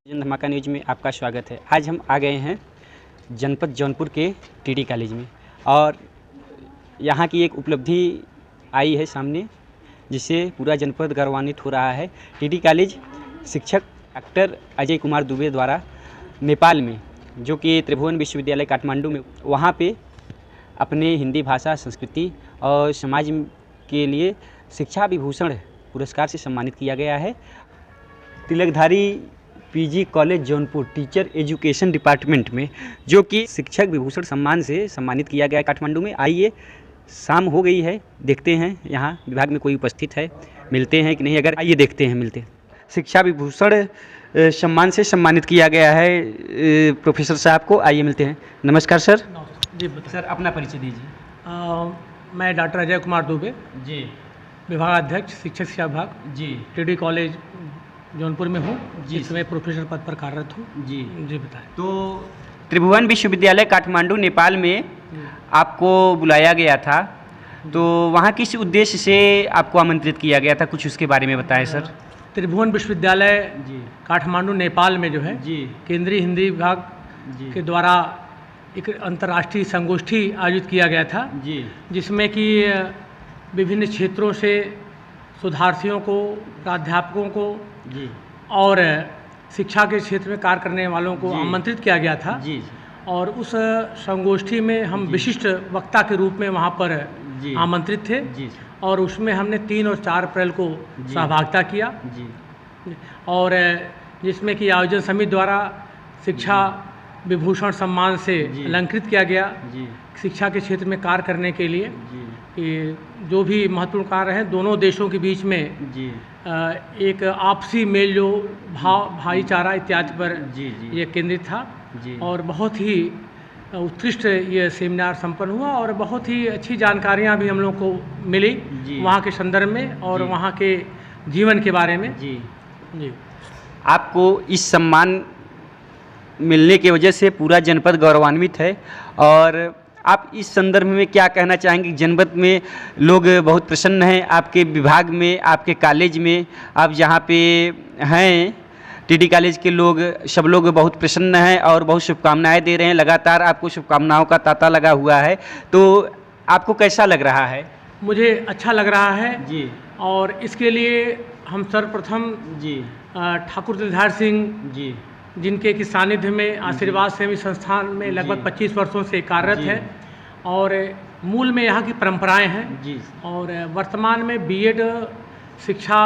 धमाका न्यूज में आपका स्वागत है। आज हम आ गए हैं जनपद जौनपुर के टीडी कॉलेज में और यहाँ की एक उपलब्धि आई है सामने, जिससे पूरा जनपद गौरवान्वित हो रहा है। टीडी कॉलेज शिक्षक डॉक्टर अजय कुमार दुबे द्वारा नेपाल में, जो कि त्रिभुवन विश्वविद्यालय काठमांडू में, वहाँ पे अपने हिंदी भाषा, संस्कृति और समाज के लिए शिक्षा विभूषण पुरस्कार से सम्मानित किया गया है। Tilakdhari PG college Jaunpur teacher education department में, जो कि शिक्षक विभूषण सम्मान से सम्मानित किया गया है काठमांडू में। आइए, शाम हो गई है, देखते हैं यहाँ विभाग में कोई उपस्थित है, मिलते हैं कि नहीं। अगर आइए देखते हैं, मिलते हैं। शिक्षा विभूषण सम्मान से सम्मानित किया गया है प्रोफेसर साहब को। आइए मिलते हैं। नमस्कार सर। जी सर, अपना परिचय दीजिए। मैं डॉक्टर अजय कुमार दुबे जी, विभागाध्यक्ष शिक्षक शिक्षा विभाग जी, टीडी कॉलेज जौनपुर में हूँ। जी, इस समय प्रोफेसर पद पर कार्यरत हूँ। जी जी बताएं। तो त्रिभुवन विश्वविद्यालय काठमांडू नेपाल में आपको बुलाया गया था, तो वहाँ किस उद्देश्य से आपको आमंत्रित किया गया था, कुछ उसके बारे में बताएं सर। त्रिभुवन विश्वविद्यालय जी, काठमांडू नेपाल में जो है जी, केंद्रीय हिंदी विभाग जी, के द्वारा एक अंतर्राष्ट्रीय संगोष्ठी आयोजित किया गया था, जी, जिसमें कि विभिन्न क्षेत्रों से शोधार्थियों को, प्राध्यापकों को जी, और शिक्षा के क्षेत्र में कार्य करने वालों को जी, आमंत्रित किया गया था। जी, और उस संगोष्ठी में हम जी, विशिष्ट वक्ता के रूप में वहाँ पर जी, आमंत्रित थे जी, और उसमें हमने 3 और 4 अप्रैल को जी, सहभागिता किया जी, और जिसमें कि आयोजन समिति द्वारा शिक्षा विभूषण सम्मान से जी, अलंकृत किया गया। जी, शिक्षा के क्षेत्र में कार्य करने के लिए जी, कि जो भी महत्वपूर्ण कार्य हैं दोनों देशों के बीच में जी, एक आपसी मेल जो भाव, भाईचारा इत्यादि पर जी, जी, ये केंद्रित था। जी, और बहुत ही उत्कृष्ट ये सेमिनार संपन्न हुआ और बहुत ही अच्छी जानकारियाँ भी हम लोग को मिली जी, वहाँ के संदर्भ में और जी, वहाँ के जीवन के बारे में। जी। जी, आपको इस सम्मान मिलने की वजह से पूरा जनपद गौरवान्वित है, और आप इस संदर्भ में क्या कहना चाहेंगे? जनपद में लोग बहुत प्रसन्न हैं आपके विभाग में, आपके कॉलेज में। आप जहाँ पे हैं टीडी कॉलेज के लोग, सब लोग बहुत प्रसन्न हैं और बहुत शुभकामनाएं दे रहे हैं। लगातार आपको शुभकामनाओं का तांता लगा हुआ है, तो आपको कैसा लग रहा है? मुझे अच्छा लग रहा है जी, और इसके लिए हम सर्वप्रथम जी, ठाकुर दिलधारी सिंह जी, जिनके की सानिध्य में आशीर्वाद सेवी संस्थान में लगभग जी, 25 वर्षों से कार्यरत जी, है और मूल में यहाँ की परंपराएं हैं। जी, और वर्तमान में बीएड शिक्षा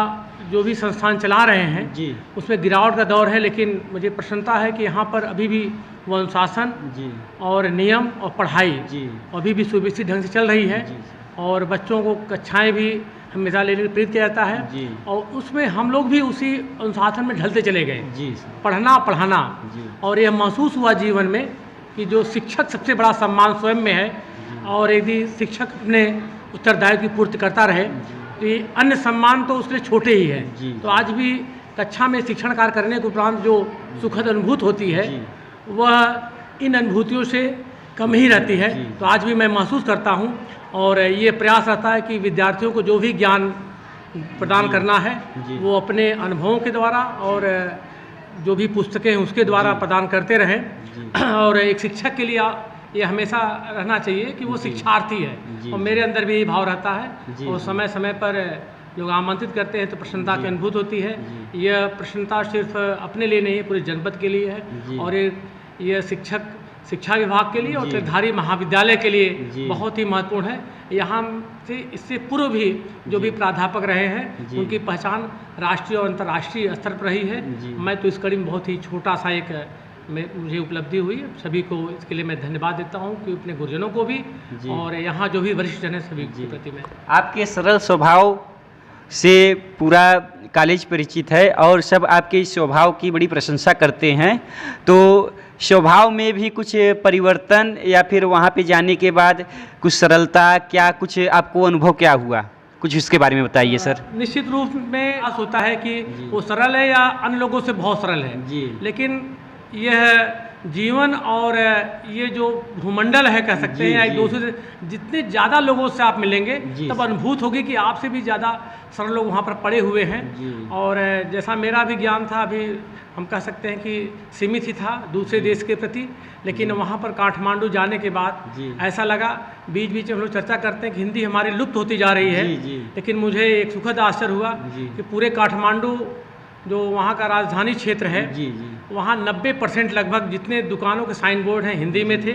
जो भी संस्थान चला रहे हैं जी, उसमें गिरावट का दौर है, लेकिन मुझे प्रसन्नता है कि यहाँ पर अभी भी वो अनुशासन जी, और नियम और पढ़ाई जी, अभी भी सुव्यवस्थित ढंग से चल रही है जी, और बच्चों को कक्षाएं भी हमेशा लेने के लिए प्रेरित किया जाता है जी, और उसमें हम लोग भी उसी अनुशासन में ढलते चले गए, जी, पढ़ना पढ़ाना। जी, और यह महसूस हुआ जीवन में कि जो शिक्षक सबसे बड़ा सम्मान स्वयं में है, और यदि शिक्षक अपने उत्तरदायित्व की पूर्ति करता रहे तो ये अन्य सम्मान तो उसके छोटे ही जी, हैं। तो आज भी कक्षा में शिक्षण कार्य करने के उपरांत जो सुखद अनुभूति होती है जी, वह इन अनुभूतियों से कम ही रहती है। जी, तो आज भी मैं महसूस करता हूँ और ये प्रयास रहता है कि विद्यार्थियों को जो भी ज्ञान प्रदान जी, करना है जी, वो अपने अनुभवों के द्वारा और जो भी पुस्तकें हैं उसके द्वारा जी, प्रदान करते रहें। जी, और एक शिक्षक के लिए ये हमेशा रहना चाहिए कि वो जी, शिक्षार्थी है, जी, और मेरे अंदर भी यही भाव रहता है। जी, और समय समय पर लोग आमंत्रित करते हैं तो प्रसन्नता जी, की अनुभूति होती है। जी, यह प्रसन्नता सिर्फ अपने लिए नहीं है, पूरे जनपद के लिए जी, है और ये शिक्षा विभाग के लिए और जी, तिलकधारी महाविद्यालय के लिए जी, बहुत ही महत्वपूर्ण है। यहाँ से इससे पूर्व भी जो भी जी, प्राध्यापक रहे हैं जी, उनकी पहचान राष्ट्रीय और अंतर्राष्ट्रीय स्तर पर रही है। जी, मैं तो इस कड़ी में बहुत ही छोटा सा एक मुझे उपलब्धि हुई है। सभी को इसके लिए मैं धन्यवाद देता हूँ कि अपने गुरुजनों को भी जी, और यहाँ जो भी वरिष्ठ जन है सभी जी। के प्रति मैं आपके सरल स्वभाव से पूरा कॉलेज परिचित है और सब आपके इस स्वभाव की बड़ी प्रशंसा करते हैं। तो स्वभाव में भी कुछ परिवर्तन या फिर वहाँ पे जाने के बाद कुछ सरलता, क्या कुछ आपको अनुभव क्या हुआ, कुछ इसके बारे में बताइए सर। निश्चित रूप में आस होता है कि जी, वो सरल है या अन्य लोगों से बहुत सरल है, जी, लेकिन यह जीवन और ये जो भूमंडल है कह सकते हैं, एक दूसरे से जितने ज़्यादा लोगों से आप मिलेंगे तब अनुभूत होगी कि आपसे भी ज़्यादा सरल लोग वहाँ पर पड़े हुए हैं। और जैसा मेरा भी ज्ञान था, अभी हम कह सकते हैं कि सीमित ही था दूसरे देश के प्रति, लेकिन वहाँ पर काठमांडू जाने के बाद ऐसा लगा, बीच बीच में हम लोग चर्चा करते हैं कि हिंदी हमारी लुप्त होती जा रही है, लेकिन मुझे एक सुखद आश्चर्य हुआ कि पूरे काठमांडू जो वहाँ का राजधानी क्षेत्र है, वहाँ 90% लगभग जितने दुकानों के साइन बोर्ड हैं हिंदी में थे,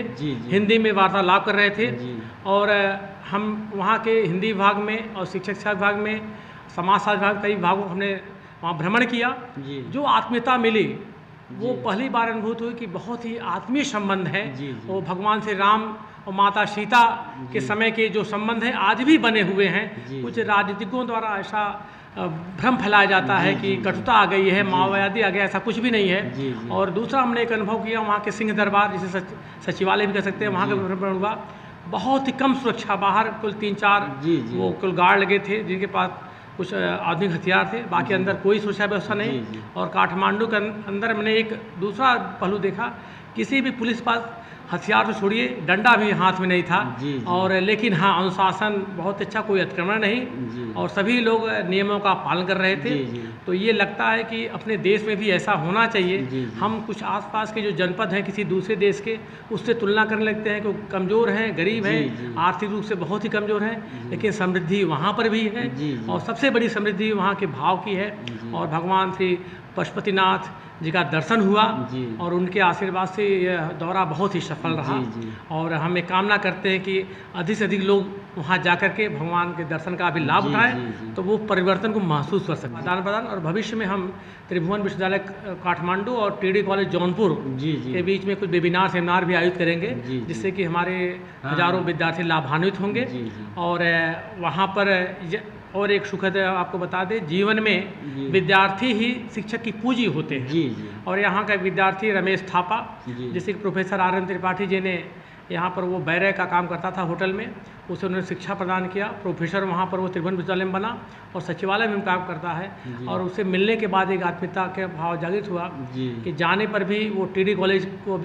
हिंदी में वार्तालाप कर रहे थे। और हम वहाँ के हिंदी विभाग में और शिक्षा विभाग में, समाजशास्त्र विभाग, कई विभागों हमने वहाँ भ्रमण किया। जो आत्मीयता मिली वो पहली बार अनुभूत हुई कि बहुत ही आत्मीय संबंध है। वो भगवान श्री राम और माता सीता के समय के जो संबंध हैं आज भी बने हुए हैं। कुछ राजनीतिकों द्वारा ऐसा भ्रम फैलाया जाता है कि कटुता आ गई है, माओवादी आ गया, ऐसा कुछ भी नहीं है। और दूसरा हमने एक अनुभव किया वहाँ के सिंह दरबार, जिसे सचिवालय भी कह सकते हैं, वहाँ का भ्रमण हुआ। बहुत ही कम सुरक्षा, बाहर कुल 3-4 वो कुल गार्ड लगे थे जिनके पास कुछ आधुनिक हथियार थे, बाकी अंदर कोई सुरक्षा व्यवस्था नहीं। और काठमांडू के अंदर मैंने एक दूसरा पहलू देखा, किसी भी पुलिस पास हथियार तो छोड़िए, डंडा भी हाथ में नहीं था। और लेकिन हाँ, अनुशासन बहुत अच्छा, कोई अतिक्रमण नहीं, और सभी लोग नियमों का पालन कर रहे थे। तो ये लगता है कि अपने देश में भी ऐसा होना चाहिए। हम कुछ आसपास के जो जनपद हैं किसी दूसरे देश के, उससे तुलना करने लगते हैं कि कमज़ोर हैं, गरीब हैं, आर्थिक रूप से बहुत ही कमज़ोर हैं, लेकिन समृद्धि वहाँ पर भी है। और सबसे बड़ी समृद्धि वहाँ के भाव की है। और भगवान श्री पशुपतिनाथ जी का दर्शन हुआ और उनके आशीर्वाद से यह दौरा बहुत ही सफल रहा। और हम एक कामना करते हैं कि अधिक से अधिक लोग वहाँ जाकर के भगवान के दर्शन का भी लाभ उठाएं, तो वो परिवर्तन को महसूस कर सकें। आदान प्रदान, और भविष्य में हम त्रिभुवन विश्वविद्यालय काठमांडू और टीडी कॉलेज जौनपुर के बीच में कुछ वेबिनार सेमिनार भी आयोजित करेंगे, जिससे कि हमारे हजारों विद्यार्थी लाभान्वित होंगे। और वहाँ पर और एक सुखद आपको बता दें, जीवन में विद्यार्थी ही शिक्षक की पूंजी होते हैं। और यहाँ का एक विद्यार्थी रमेश थापा, जिसे प्रोफेसर RN त्रिपाठी जी ने यहाँ पर, वो बैरक का काम करता था होटल में, उसे उन्होंने शिक्षा प्रदान किया। प्रोफेसर वहाँ पर वो त्रिभुवन विश्वविद्यालय में बना और सचिवालय में काम करता है। और उसे मिलने के बाद एक आत्मीयता के भाव जागृत हुआ कि जाने पर भी वो टीडी कॉलेज को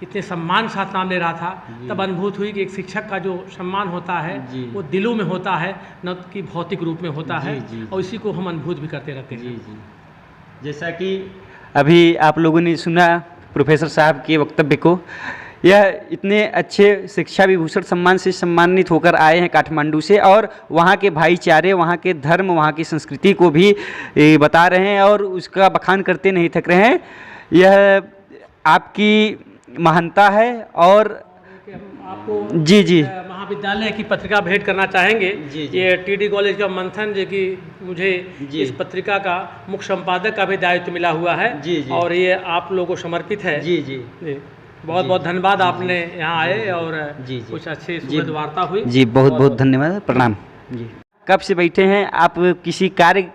इतने सम्मान के साथ नाम ले रहा था। तब अनुभूत हुई कि एक शिक्षक का जो सम्मान होता है वो दिलों में होता है, न कि भौतिक रूप में होता है। और इसी को हम अनुभूत भी करते रहते हैं। जैसा कि अभी आप लोगों ने सुना प्रोफेसर साहब के वक्तव्य को, यह इतने अच्छे शिक्षा विभूषण सम्मान से सम्मानित होकर आए हैं काठमांडू से, और वहाँ के भाईचारे, वहाँ के धर्म, वहाँ की संस्कृति को भी बता रहे हैं और उसका बखान करते नहीं थक रहे हैं। यह आपकी महानता है। और आपको जी महाविद्यालय की पत्रिका भेंट करना चाहेंगे। ये टीडी कॉलेज का मंथन, जो कि मुझे इस पत्रिका का मुख्य संपादक का भी दायित्व मिला हुआ है। और ये आप लोगों को समर्पित है। बहुत बहुत धन्यवाद, आपने यहाँ आए और कुछ अच्छी सुखद वार्ता हुई। जी बहुत बहुत धन्यवाद, प्रणाम। जी कब से बैठे हैं आप? किसी कार्य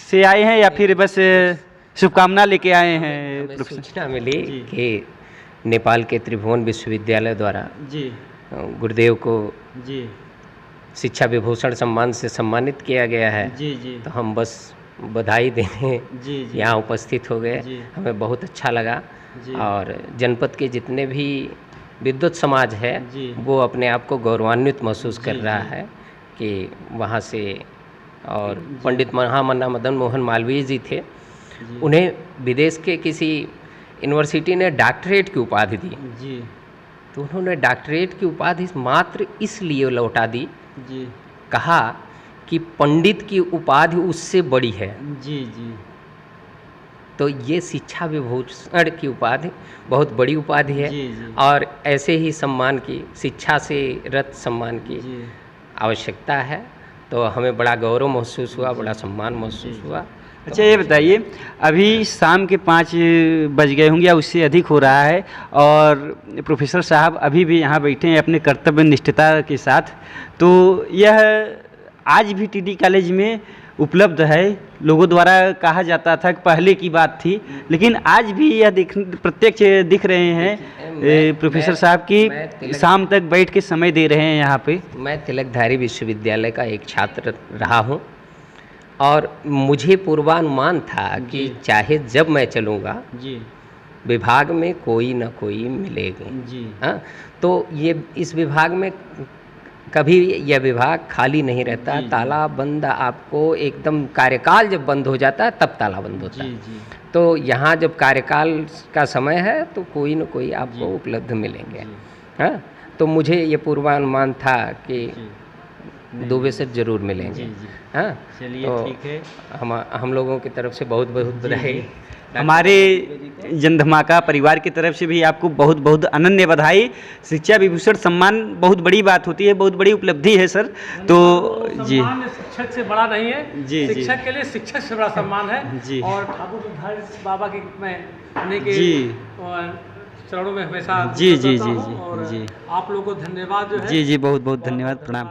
से आए हैं या फिर बस शुभकामना लेके आए हैं? सूचना मिली कि नेपाल के त्रिभुवन विश्वविद्यालय द्वारा गुरुदेव को शिक्षा विभूषण सम्मान से सम्मानित किया गया है। तो हम बस बधाई देने यहाँ उपस्थित हो गए। हमें बहुत अच्छा लगा। और जनपद के जितने भी विद्वत समाज है वो अपने आप को गौरवान्वित महसूस कर रहा है कि वहाँ से, और पंडित महामना मदन मोहन मालवीय जी थे, उन्हें विदेश के किसी यूनिवर्सिटी ने डॉक्टरेट की उपाधि दी। तो उन्होंने डॉक्टरेट की उपाधि मात्र इसलिए लौटा दी, कहा कि पंडित की उपाधि उससे बड़ी है। तो ये शिक्षा विभूषण की उपाधि बहुत बड़ी उपाधि है। और ऐसे ही सम्मान की, शिक्षा से रत सम्मान की आवश्यकता है। तो हमें बड़ा गौरव महसूस हुआ, बड़ा सम्मान महसूस हुआ। अच्छा ये बताइए, अभी शाम के 5 बज गए होंगे या उससे अधिक हो रहा है, और प्रोफेसर साहब अभी भी यहाँ बैठे हैं अपने कर्तव्य निष्ठता के साथ। तो यह आज भी टीडी कॉलेज में उपलब्ध है। लोगों द्वारा कहा जाता था कि पहले की बात थी, लेकिन आज भी यह प्रत्यक्ष दिख रहे हैं प्रोफेसर साहब की शाम तक बैठ के समय दे रहे हैं यहाँ पे। मैं तिलकधारी विश्वविद्यालय का एक छात्र रहा हूँ और मुझे पूर्वानुमान था कि चाहे जब मैं चलूँगा विभाग में कोई ना कोई मिलेगी जी। हाँ, तो ये इस विभाग में कभी यह विभाग खाली नहीं रहता। जी, ताला बंद आपको एकदम कार्यकाल जब बंद हो जाता है तब ताला बंद होता जी है। जी तो यहाँ जब कार्यकाल का समय है तो कोई न कोई आपको जी। उपलब्ध मिलेंगे। जी। हाँ, तो मुझे ये पूर्वानुमान था कि जी। 2 विषय जरूर मिलेंगे। जी जी हाँ, चलिए तो ठीक है। हम लोगों की तरफ से बहुत बहुत जी, बधाई। जी। हमारे जनधमाका परिवार की तरफ से भी आपको बहुत बहुत अनन्य बधाई। शिक्षा विभूषण सम्मान बहुत बड़ी बात होती है, बहुत बड़ी उपलब्धि है सर। तो जी सम्मान शिक्षक से बड़ा नहीं है, जी, जी। शिक्षक के लिए शिक्षक से बड़ा सम्मान है। जी। और ठाकुर धारी बाबा की मैं उन्हीं के जी। चरणों में हमेशा जी, जी, करता जी, हूँ। जी, और जी। आप लोगों को धन्यवाद जो है। जी जी बहुत बहुत धन्यवाद, प्रणाम।